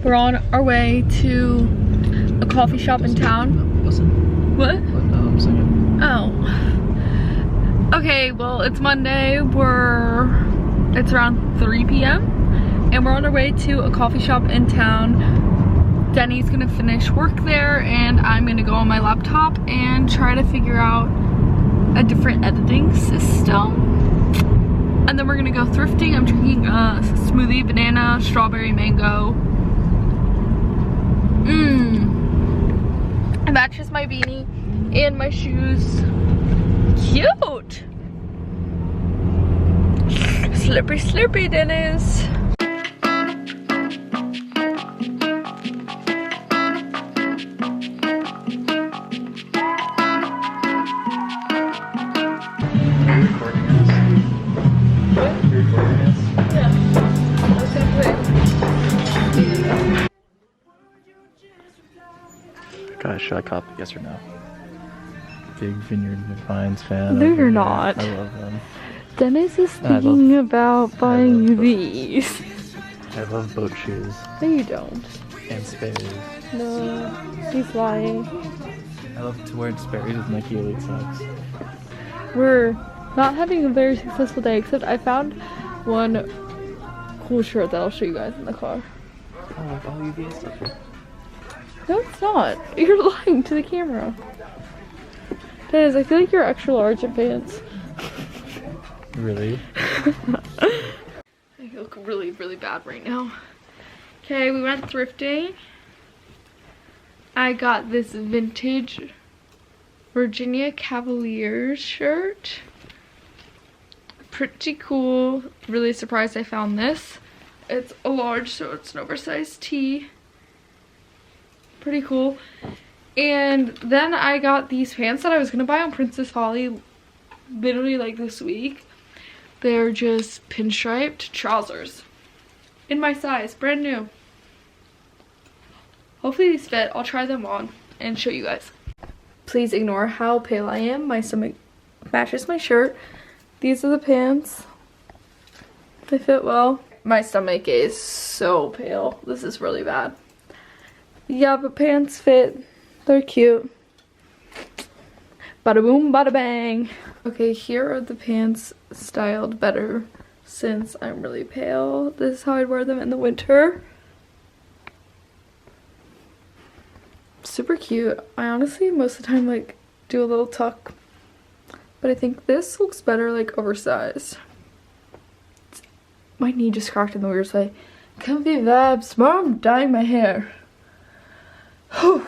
We're on our way to a coffee shop in town. Listen. What? I'm singing. Oh. Okay, well, it's Monday. It's around 3 p.m. and we're on our way to a coffee shop in town. Denny's gonna finish work there and I'm gonna go on my laptop and try to figure out a different editing system. And then we're gonna go thrifting. I'm drinking a smoothie, banana, strawberry, mango. It matches my beanie and my shoes. Cute! Slippery, slippery, Dennis. Guys, should I copy? Yes or no? Big Vineyard Vines fan. No, you're not. I love them. Dennis is thinking about buying you these. I love boat shoes. No, you don't. And Sperry's. No, he's lying. I love to wear Sperry's with Nike Elite socks. We're not having a very successful day, except I found one cool shirt that I'll show you guys in the car. Oh, like all UVA stuff. No, it's not. You're lying to the camera. Dennis, I feel like you're extra large in pants. Really? I look really, really bad right now. Okay, we went thrifting. I got this vintage Virginia Cavaliers shirt. Pretty cool. Really surprised I found this. It's a large, so it's an oversized tee. Pretty cool. And then I got these pants that I was gonna buy on Princess Holly literally like this week. They're just pinstriped trousers in my size, brand new. Hopefully these fit. I'll try them on and show you guys. Please ignore how pale I am. My stomach matches my shirt. These are the pants. They fit well. My stomach is so pale. This is really bad. Yeah, but pants fit. They're cute. Bada boom, bada bang. Okay, here are the pants styled better since I'm really pale. This is how I'd wear them in the winter. Super cute. I honestly most of the time like do a little tuck, but I think this looks better like oversized. My knee just cracked in the weirdest way. Comfy vibes. Tomorrow I'm dyeing my hair. Whew.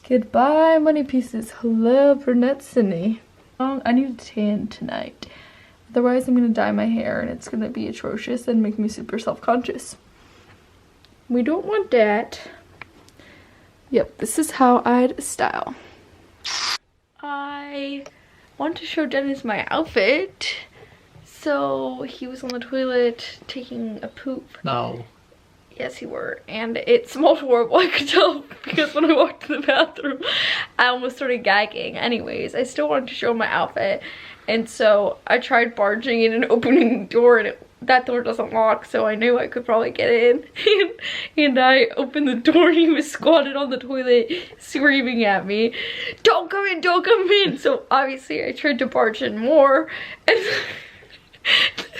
Goodbye, money pieces. Hello, brunette Sydney. I need a tan tonight. Otherwise, I'm gonna dye my hair and it's gonna be atrocious and make me super self-conscious. We don't want that. Yep, this is how I'd style. I want to show Dennis my outfit. So he was on the toilet taking a poop. No. Yes, he were, and it smelled horrible. I could tell because when I walked to the bathroom, I almost started gagging. Anyways, I still wanted to show my outfit, and so I tried barging in and opening the door, and that door doesn't lock, so I knew I could probably get in. And I opened the door, and he was squatted on the toilet, screaming at me, "Don't come in, don't come in!" So obviously, I tried to barge in more, and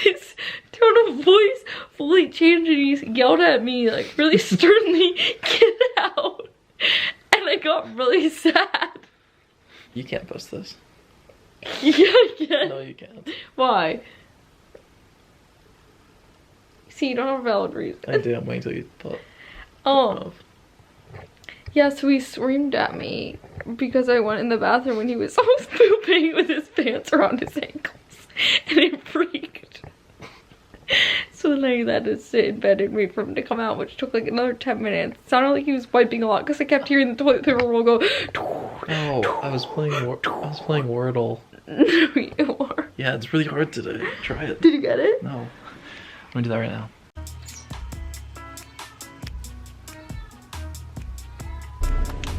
his tone of voice fully changed and he yelled at me like really sternly, "Get out!" And I got really sad. You can't post this. Yeah, I can. No, you can't. Why? See, you don't have a valid reason. I did. I'm waiting till you pull it. Oh. Yeah, so he screamed at me because I went in the bathroom when he was almost pooping with his pants around his ankles. And it freaked. So then I had to sit in bed and wait for him to come out, which took like another 10 minutes. It sounded like he was wiping a lot because I kept hearing the toilet paper roll go. Oh, I was playing Wordle. No, you are. Yeah, it's really hard today. Try it. Did you get it? No. I'm gonna do that right now.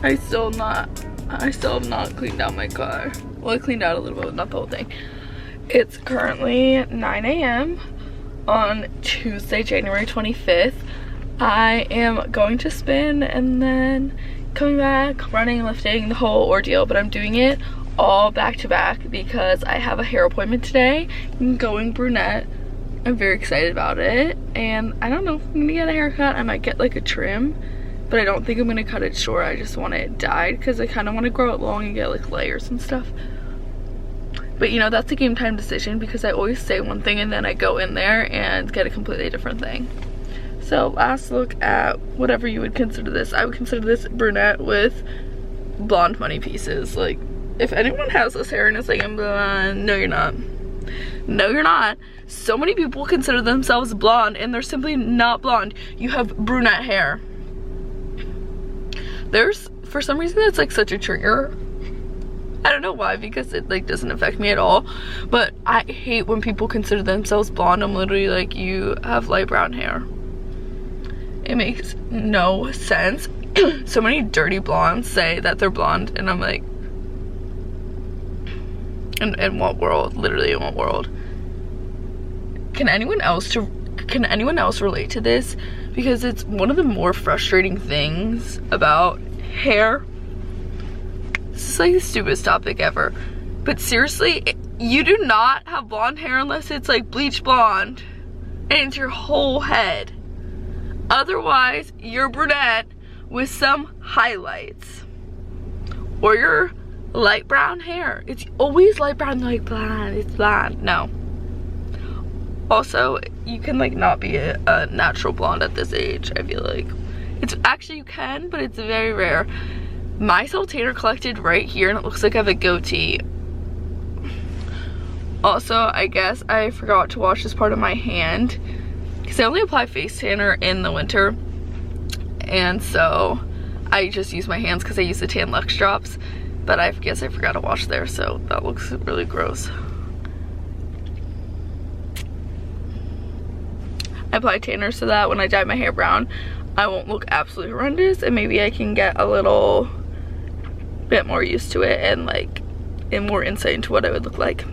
I still have not cleaned out my car. Well, I cleaned out a little bit, not the whole thing. It's currently 9 a.m. on Tuesday, January 25th. I am going to spin and then coming back, running, lifting, the whole ordeal, but I'm doing it all back to back because I have a hair appointment today. I'm going brunette. I'm very excited about it, and I don't know if I'm gonna get a haircut. I might get like a trim, but I don't think I'm gonna cut it short. I just want it dyed because I kind of want to grow it long and get like layers and stuff. But you know, that's a game time decision because I always say one thing and then I go in there and get a completely different thing. So last look at whatever you would consider this. I would consider this brunette with blonde money pieces. Like, if anyone has this hair and it's like, I'm blonde, no you're not. No you're not. So many people consider themselves blonde and they're simply not blonde. You have brunette hair. There's, for some reason, that's like such a trigger. I don't know why, because it like doesn't affect me at all, but I hate when people consider themselves blonde. I'm literally like, you have light brown hair. It makes no sense. So many dirty blondes say that they're blonde, and I'm like, in what world? Literally in what world? Can anyone else relate to this? Because it's one of the more frustrating things about hair. This is like the stupidest topic ever, but seriously, you do not have blonde hair unless it's like bleach blonde and it's your whole head. Otherwise, you're brunette with some highlights, or you're light brown hair. It's always light brown, like blonde, it's blonde. No. Also, you can like not be a natural blonde at this age. I feel like it's actually, you can, but it's very rare. My self-tanner collected right here and it looks like I have a goatee. Also, I guess I forgot to wash this part of my hand because I only apply face tanner in the winter, and so I just use my hands because I use the Tan Luxe drops, but I guess I forgot to wash there, so that looks really gross. I apply tanner so that when I dye my hair brown, I won't look absolutely horrendous, and maybe I can get a little bit more used to it and like more insight into what I would look like.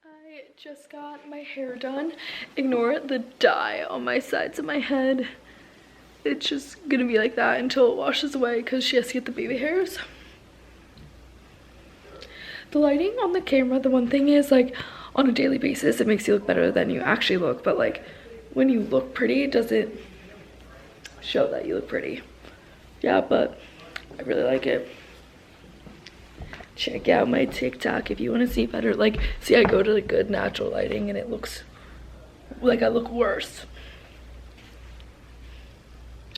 I just got my hair done. Ignore the dye on my sides of my head. It's just gonna be like that until it washes away because she has to get the baby hairs. The lighting on the camera, the one thing is, like, on a daily basis it makes you look better than you actually look, but like when you look pretty, it doesn't show that you look pretty. Yeah, but I really like it. Check out my TikTok if you want to see better. Like, see, I go to the good natural lighting and it looks like I look worse.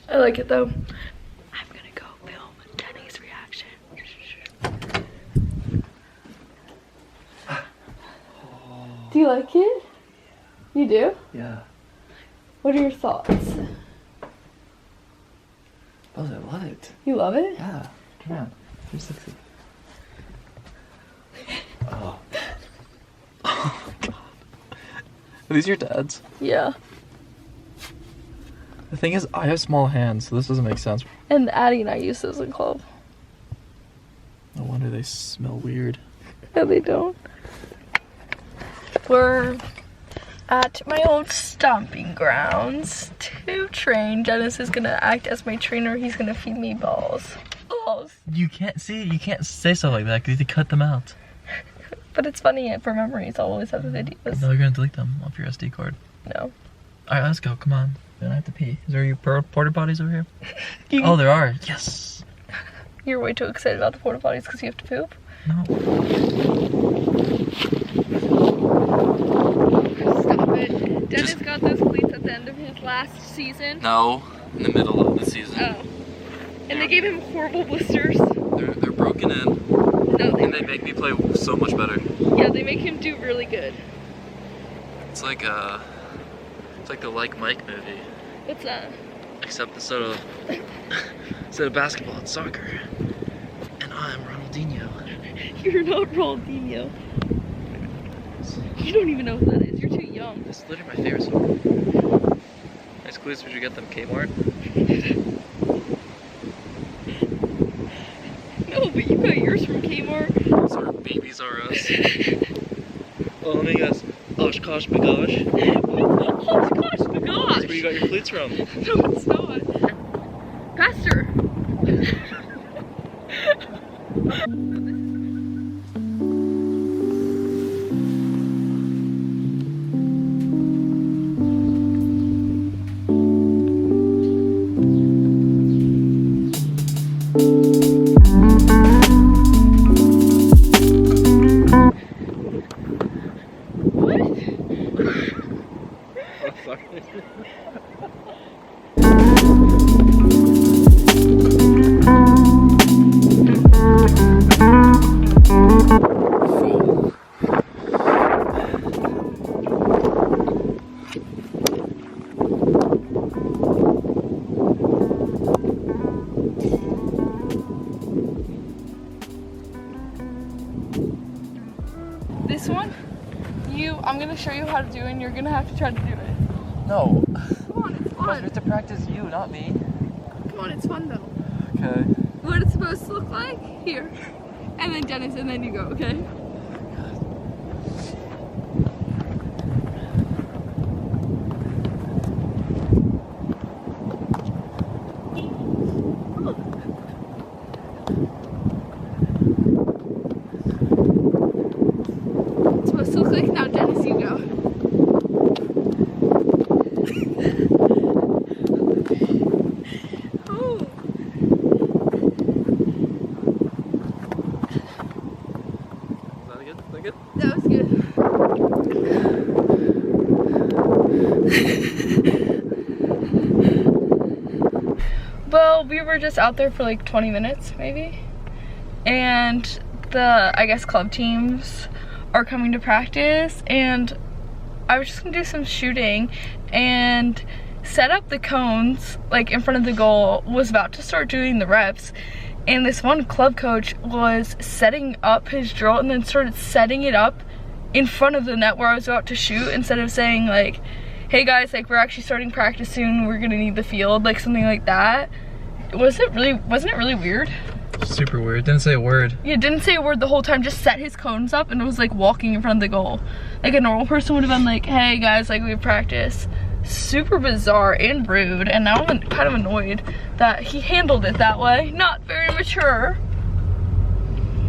I like it though. I'm gonna go film Denny's reaction. Do you like it? You do? Yeah. What are your thoughts? Oh, I love it. You love it? Yeah. Come on. 360. Oh. Are these your dad's? Yeah. The thing is, I have small hands, so this doesn't make sense. And Addie and I use this in club. No wonder they smell weird. No, they don't. We're at my old stomping grounds to train. Dennis is gonna act as my trainer. He's gonna feed me balls. Balls. You can't say stuff like that because you have to cut them out. But it's funny for memories. I'll always have the videos. No, you're gonna delete them off your SD card. No. Alright, let's go. Come on. Then I have to pee. Is there your porta potties over here? Oh, there are. Yes. You're way too excited about the porta potties because you have to poop? No. Stop it. Dennis got those cleats at the end of his last season. No, in the middle of the season. Oh. And they gave him horrible blisters. They're broken in. No, they make me play so much better. Yeah, they make him do really good. It's like the Like Mike movie. What's that? Except instead of basketball, it's soccer. And I'm Ronaldinho. You're not Ronaldinho. You don't even know who that is. You're too young. This is literally my favorite song. Nice cleats, would you get them Kmart? No, but you got yours from Kmart. Those are Babies R Us. Well, let me guess. Oh, Oshkosh bagosh. Oshkosh bagosh. That's where you got your cleats from. No, it's not. Faster. This one, I'm gonna show you how to do it and you're gonna have to try to do it. No. Come on, it's fun. We have to practice you, not me. Come on, it's fun though. Okay. What it's supposed to look like, here. And then Dennis, and then you go, okay? It's supposed to look like, now Dennis, you go. That was good. Well, we were just out there for like 20 minutes maybe. And the, I guess, club teams are coming to practice. And I was just gonna do some shooting and set up the cones like in front of the goal. Was about to start doing the reps. And this one club coach was setting up his drill and then started setting it up in front of the net where I was about to shoot, instead of saying like, hey guys, like we're actually starting practice soon, we're gonna need the field, like something like that. Wasn't it really weird? Super weird. Didn't say a word. Yeah, didn't say a word the whole time, just set his cones up and was like walking in front of the goal. Like a normal person would have been like, hey guys, like we have practice. Super bizarre and rude, and now I'm kind of annoyed that he handled it that way. Not very mature.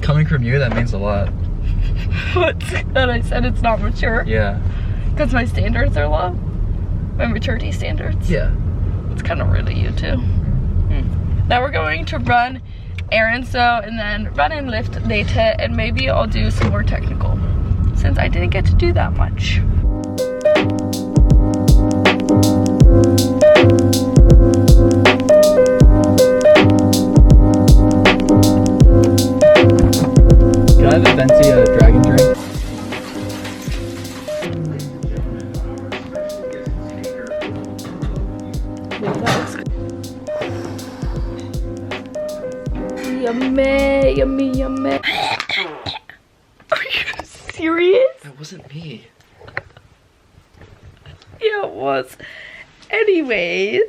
Coming from you, that means a lot. What's that? I said it's not mature? Yeah. Because my standards are low? My maturity standards? Yeah. It's kind of rude of you too. Now we're going to run errands though, and then run and lift later, and maybe I'll do some more technical, since I didn't get to do that much. Can I have a venti dragon drink? Yummy, yummy, yummy. Are you serious? That wasn't me. Yeah, it was. Anyways,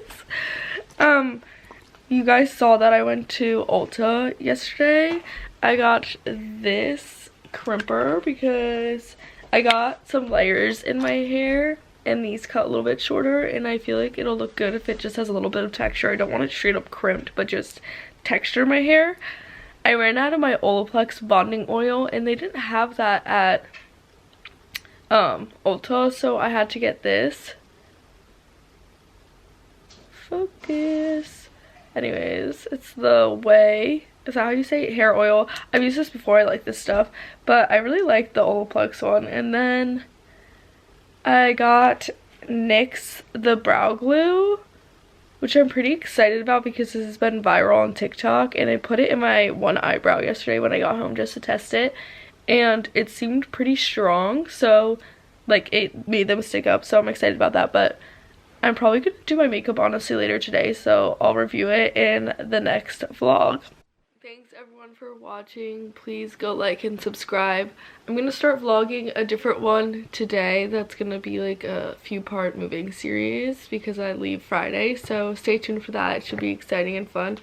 you guys saw that I went to Ulta yesterday. I got this crimper because I got some layers in my hair and these cut a little bit shorter, and I feel like it'll look good if it just has a little bit of texture. I don't want it straight up crimped, but just texture my hair. I ran out of my Olaplex bonding oil and they didn't have that at Ulta, so I had to get this. Focus. Anyways, it's the Way, is that how you say it? Hair oil. I've used this before, I like this stuff, but I really like the Olaplex one. And then I got NYX the brow glue, which I'm pretty excited about because this has been viral on TikTok, and I put it in my one eyebrow yesterday when I got home just to test it, and it seemed pretty strong, so like it made them stick up, so I'm excited about that. But I'm probably gonna do my makeup honestly later today, so I'll review it in the next vlog. Thanks everyone for watching. Please go like and subscribe. I'm gonna start vlogging a different one today that's gonna be like a few part moving series because I leave Friday, so stay tuned for that. It should be exciting and fun.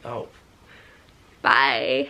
Oh. Bye.